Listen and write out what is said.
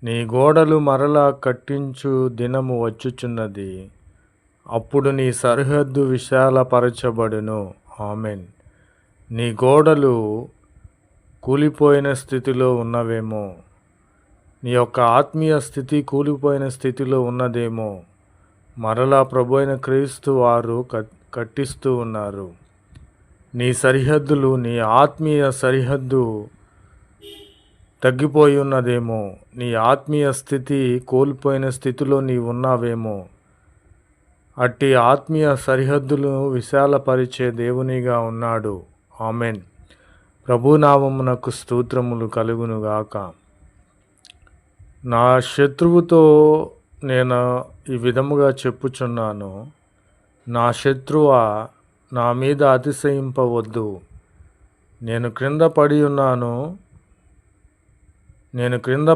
నీ గోడలు మరలా కట్టించు దినము వచ్చుచున్నది. అప్పుడు నీ సరిహద్దు విశాలపరచబడును. ఆమేన్. నీ గోడలు కూలిపోయిన స్థితిలో ఉన్నవేమో. నీ యొక్క ఆత్మీయ స్థితి కూలిపోయిన స్థితిలో ఉన్నదేమో. మరలా ప్రభువైన క్రీస్తు వారు కట్టిస్తూ ఉన్నారు. నీ సరిహద్దులు, నీ ఆత్మీయ సరిహద్దు తగ్గిపోయి ఉన్నదేమో. నీ ఆత్మీయ స్థితి కోల్పోయిన స్థితిలో నీవు ఉన్నావేమో. అట్టి ఆత్మీయ సరిహద్దులను విశాలపరిచే దేవునిగా ఉన్నాడు. ఆమేన్. ప్రభునామమునకు స్తోత్రములు కలుగునుగాక. నా శత్రువుతో నేను ఈ విధముగా చెప్పుచున్నాను, నా శత్రువా, నా మీద అతిశయింపవద్దు. నేను క్రింద